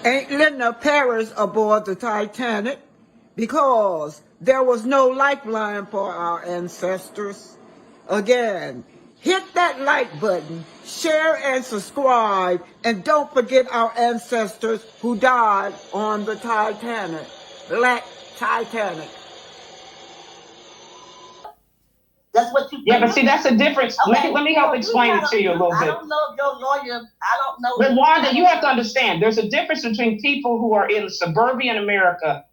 Ain't Linda Paris aboard the Titanic because there was no lifeline for our ancestors. Again, hit that like button, share and subscribe, and don't forget our ancestors who died on the Titanic. Black Titanic. That's what you. Yeah, but see, that's a difference. Okay. Let me help explain it to you a little bit. I don't know if your lawyer. I don't know. But Wanda, you have to understand, there's a difference between people who are in suburban America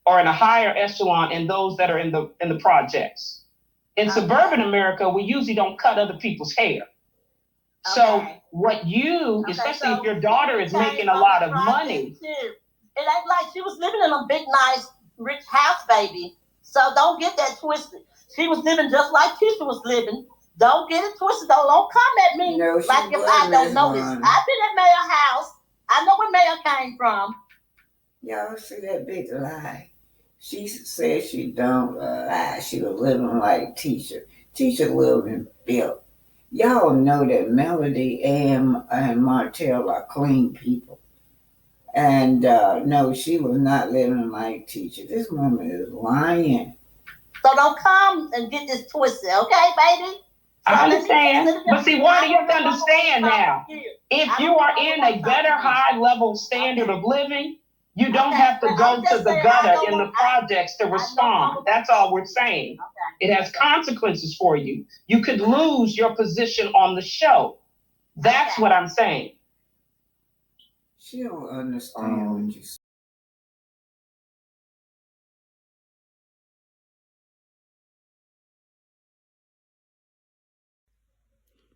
or in a higher echelon and those that are in the projects. In suburban America, we usually don't cut other people's hair. Okay. So what you, especially if your daughter is making a lot of money. It ain't like she was living in a big, nice, rich house, baby. So don't get that twisted. She was living just like Tisha was living. Don't get it twisted. Don't come at me like if I don't know this. I've been at Mayor's house. I know where Mayor came from. Y'all see that big lie? She said she don't lie. She was living like Tisha. Tisha lived in built. Y'all know that Melody and Martell are clean people. And no, she was not living like Tisha. This woman is lying. So don't come and get this twisted, okay, baby? So I understand. But see, Wanda, you have to understand now. If you are in a better high level standard of living, you don't have to go to the gutter in the projects to respond. That's all we're saying. It has consequences for you. You could lose your position on the show. That's what I'm saying. She don't understand what you say.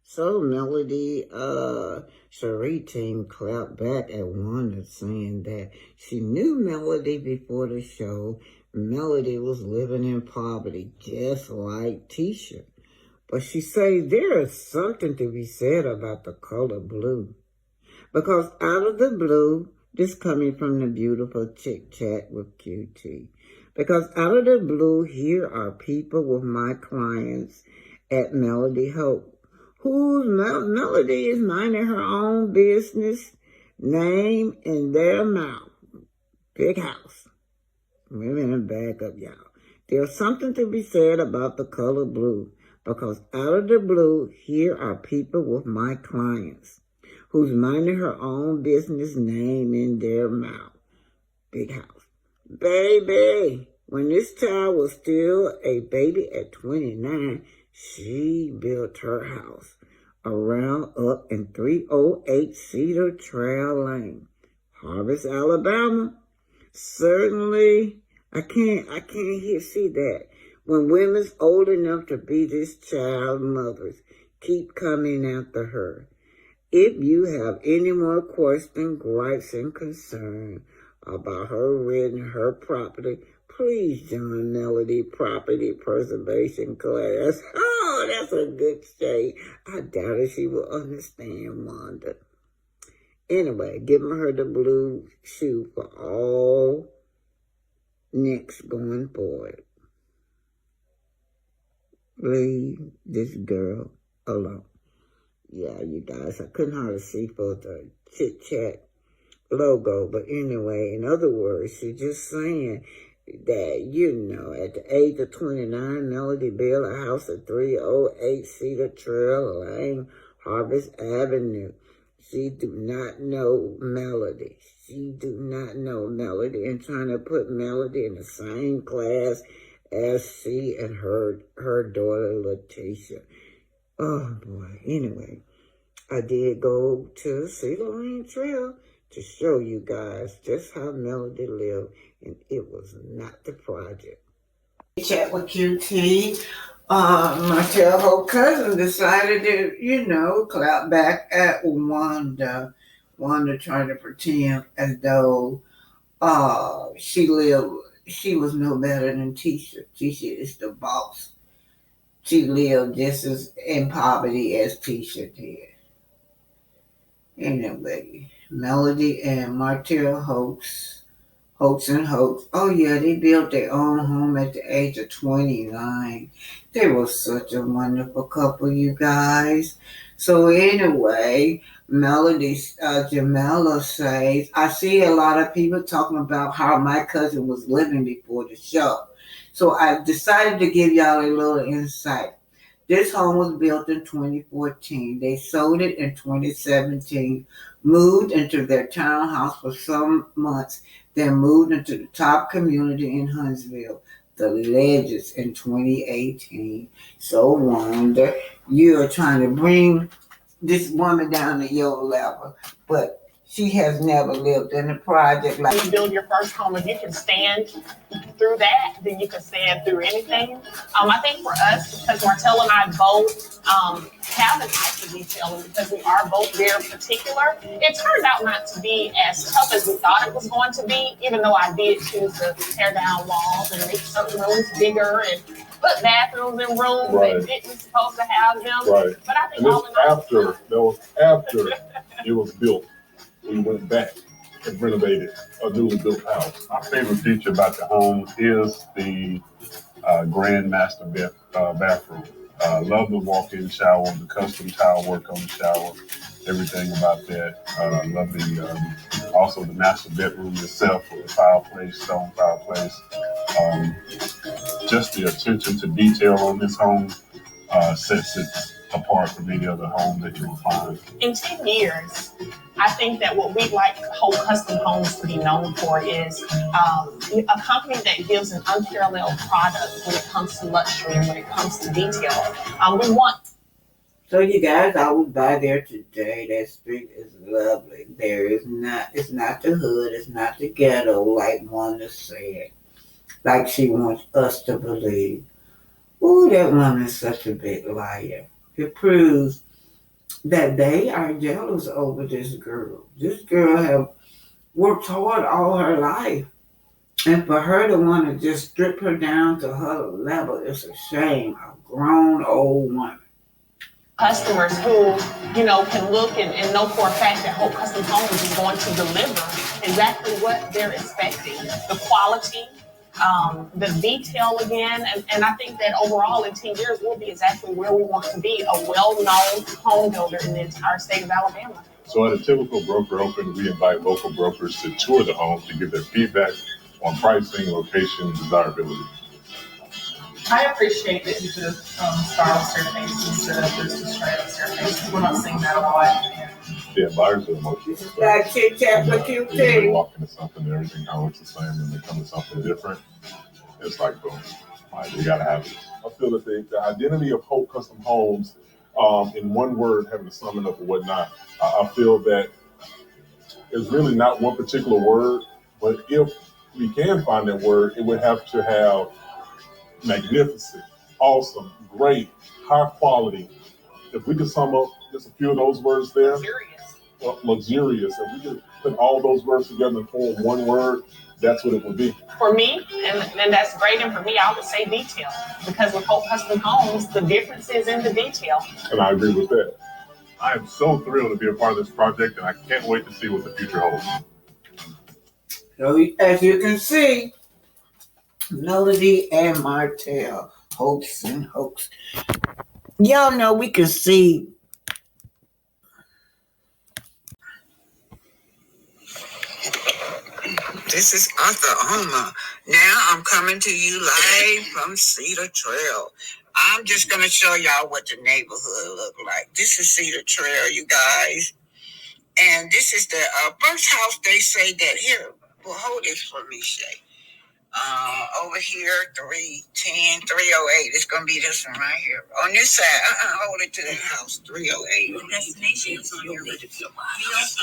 So Melody, Cherie team clapped back at Wanda saying that she knew Melody before the show. Melody was living in poverty, just like Tisha. But she says there is something to be said about the color blue. Because out of the blue, this coming from the beautiful Chick Chat with QT. Because out of the blue, here are people with my clients at Melody Hope, whose Melody is minding her own business, name in their mouth. Big house. Wait a minute, back up, y'all. There's something to be said about the color blue, because out of the blue, here are people with my clients, who's minding her own business, name in their mouth. Big house. Baby, when this child was still a baby at 29, she built her house around up in 308 Cedar Trail Lane, Harvest, Alabama. Certainly, I can't see that. When women's old enough to be this child's mothers keep coming after her. If you have any more questions, gripes, and concern about her renting her property, please join Melody Property Preservation class. Oh, that's a good shade. I doubt if she will understand, Wanda. Anyway, giving her the blue shoe for all next going forward. Leave this girl alone. Yeah, you guys, I couldn't hardly see for the Chit Chat logo, but anyway, in other words, she's just saying that, you know, at the age of 29, Melody built a house at 308 Cedar Trail Lane, Harvest Avenue. She do not know Melody. She do not know Melody, and trying to put Melody in the same class as she and her daughter, Letitia. Oh, boy. Anyway, I did go to Cedar Lane Trail to show you guys just how Melody lived, and it was not the project. Chat with QT. Martell, her cousin, decided to, you know, clap back at Wanda. Wanda trying to pretend as though she was no better than Tisha. Tisha is the boss. She lived just as in poverty as Tisha did. Anyway, Melody and Martell Hoax. Oh yeah, they built their own home at the age of 29. They were such a wonderful couple, you guys. So anyway, Melody, Jamela says, I see a lot of people talking about how my cousin was living before the show. So I decided to give y'all a little insight. This home was built in 2014. They sold it in 2017, moved into their townhouse for some months, then moved into the top community in Huntsville, the Ledges, in 2018. So, Wanda, you are trying to bring this woman down to your level, but she has never lived in a project like. When you build your first home, if you can stand through that, then you can stand through anything. I think for us, because Martell and I both have an eye for detailing, because we are both very particular, it turned out not to be as tough as we thought it was going to be, even though I did choose to tear down walls and make certain rooms bigger and put bathrooms in rooms that didn't supposed to have them. Right. But I think and all in all, that was after it was built. We went back and renovated a newly built house. My favorite feature about the home is the grand master bathroom. Love the walk-in shower, the custom tile work on the shower, everything about that. Love the also the master bedroom itself with the fireplace, stone fireplace. Just the attention to detail on this home sets it apart from any other home that you will find. In 10 years, I think that what we'd like Hope Custom Homes to be known for is a company that gives an unparalleled product when it comes to luxury and when it comes to detail. We want. So you guys, I was by there today. That street is lovely. It's not the hood, it's not the ghetto like Wanda said, like she wants us to believe. Ooh, that woman is such a big liar. It proves that they are jealous over this girl. This girl have worked hard all her life. And for her to want to just strip her down to her level, it's a shame. A grown old woman. Customers who, can look and know for a fact that Hope Custom Homes is going to deliver exactly what they're expecting. The quality, the detail again, and I think that overall in 10 years we'll be exactly where we want to be, a well-known home builder in the entire state of Alabama. So at a typical broker open, we invite local brokers to tour the homes to give their feedback on pricing, location, and desirability. I appreciate that you do spiral staircases instead of just a straight up staircase. We're not seeing that a lot. Yeah, buyers are emotional. Like chit chat for When QT. you walk into something, everything kind of looks the same, and they come to something different. It's like, boom, we gotta have it. I feel that the identity of Hope Custom Homes, in one word, having to sum it up or whatnot, I feel that it's really not one particular word, but if we can find that word, it would have to have magnificent, awesome, great, high quality. If we could sum up just a few of those words there, luxurious. If we could put all those words together and form one word, that's what it would be. For me, and that's great, and for me, I would say detail. Because with Hope Custom Homes, the difference is in the detail. And I agree with that. I am so thrilled to be a part of this project, and I can't wait to see what the future holds. So as you can see, Melody and Martell, hopes and hopes. Y'all know we can see. This is Arthur Oma. Now I'm coming to you live from Cedar Trail. I'm just going to show y'all what the neighborhood look like. This is Cedar Trail, you guys. And this is the first house they say that here. Well, hold this for me, Shay. Over here, 310, 308. It's going to be this one right here. On this side, hold it to the house, 308. The destination is on your way to feel my house.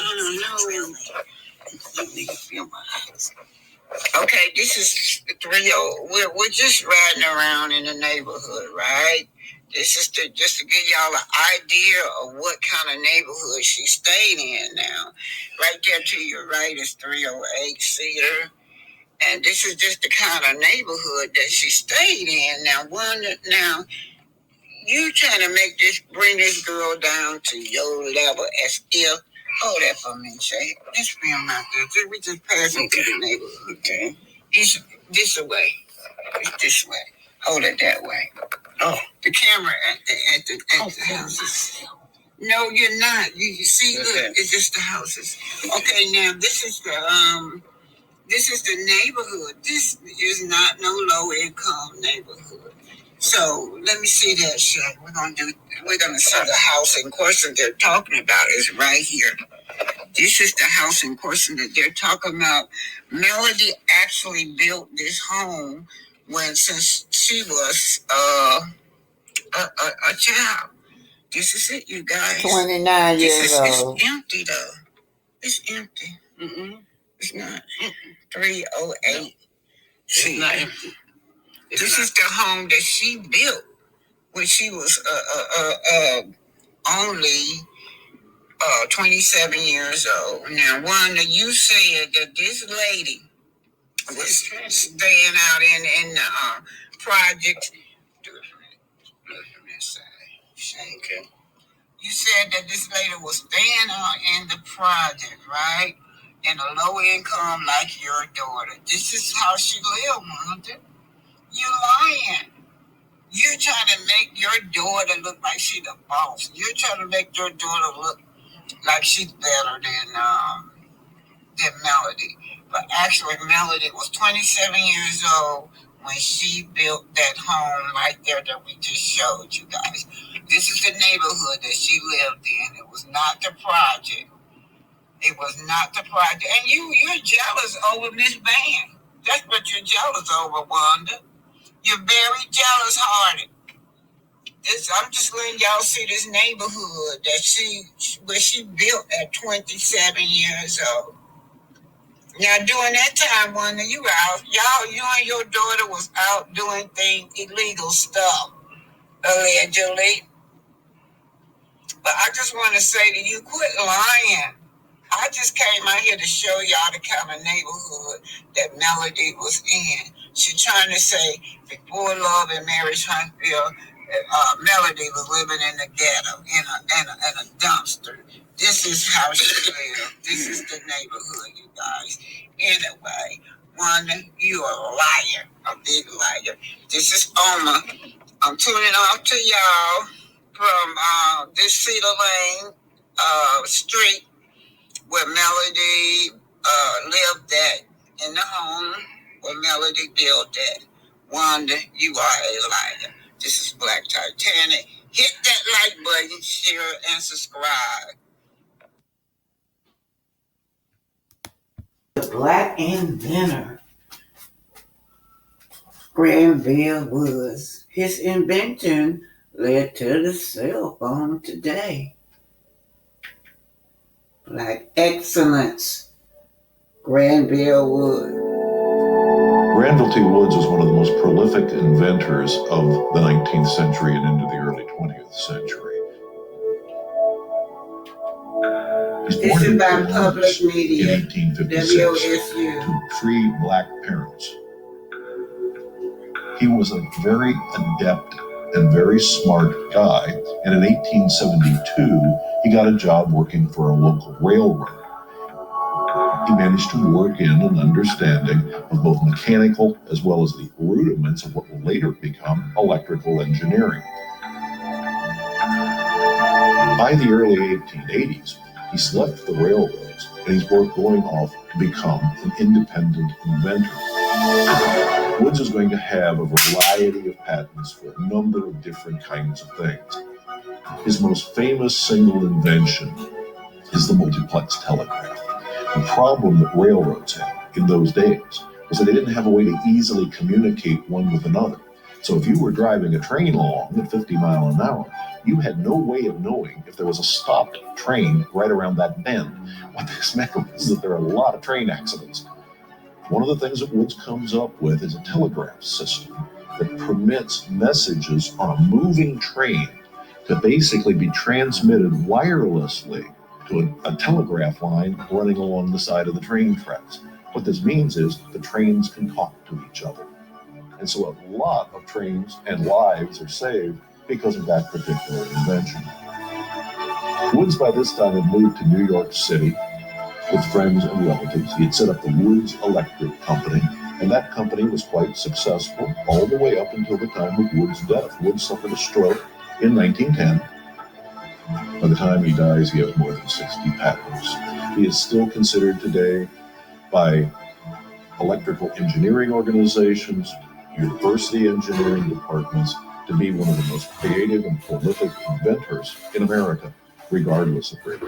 Okay, this is 30. We're just riding around in the neighborhood, right? This is just to give y'all an idea of what kind of neighborhood she stayed in now. Right there to your right is 308 Cedar. And this is just the kind of neighborhood that she stayed in. Now, you trying to bring this girl down to your level as if, hold that for me, Shay. Let's film out there. We just passing through the neighborhood, okay? This way. This way. Hold it that way. Oh, the camera at the house. No, you're not. You see, look, it's just the houses. Okay, now this is the neighborhood. This is not no low income neighborhood. So let me see that shit. We're gonna see the house in question they're talking about is right here. This is the house in question that they're talking about. Melody actually built this home since she was a child. This is it, you guys. 29 years old. It's empty though. It's empty. It's not. 308. It's not empty. This is the home that she built when she was only 27 years old. Now, Wanda, you said that this lady was staying out in the project. Do it from this side. Okay. You said that this lady was staying out in the project, right? In a low income like your daughter. This is how she lived, Wanda. You lying. You're trying to make your daughter look like she the boss. You're trying to make your daughter look like she's better than Melody. But actually, Melody was 27 years old when she built that home right there that we just showed you guys. This is the neighborhood that she lived in. It was not the project. It was not the project. And you're jealous over Miss Van. That's what you're jealous over, Wanda. You're very jealous-hearted. I'm just letting y'all see this neighborhood where she built at 27 years old. Now, during that time, Wanda, you and your daughter was out doing illegal stuff, allegedly. But I just want to say to you, quit lying. I just came out here to show y'all the kind of neighborhood that Melody was in. She's trying to say before Love and Marriage Huntsville, Melody was living in the ghetto, in a dumpster. This is how she lived. This is the neighborhood, you guys. Anyway, Wanda, you are a liar, a big liar. This is Oma. I'm tuning off to y'all from this Cedar Lane street where Melody lived at, in the home where Melody built at. Wanda, you are a liar. This is Black Titanic. Hit that like button, share, and subscribe. The Black inventor, Granville Woods. His invention led to the cell phone today. Black excellence, Granville Woods. Granville T. Woods was one of the most prolific inventors of the 19th century and into the early 20th century. This is by Public Media, in 1856 WOSU. to free black parents. He was a very adept and very smart guy, and in 1872 he got a job working for a local railroad. He managed to work in an understanding of both mechanical as well as the rudiments of what will later become electrical engineering. By the early 1880s, he's left the railroads and he's going off to become an independent inventor. Woods is going to have a variety of patents for a number of different kinds of things. His most famous single invention is the multiplex telegraph. The problem that railroads had in those days was that they didn't have a way to easily communicate one with another. So if you were driving a train along at 50 miles an hour, you had no way of knowing if there was a stopped train right around that bend. What this meant was that there are a lot of train accidents. One of the things that Woods comes up with is a telegraph system that permits messages on a moving train to basically be transmitted wirelessly to a telegraph line running along the side of the train tracks. What this means is the trains can talk to each other. And so a lot of trains and lives are saved because of that particular invention. Woods by this time had moved to New York City with friends and relatives. He had set up the Woods Electric Company, and that company was quite successful all the way up until the time of Woods' death. Woods suffered a stroke in 1910. By the time he dies, he has more than 60 patents. He is still considered today by electrical engineering organizations, university engineering departments, to be one of the most creative and prolific inventors in America, regardless of race.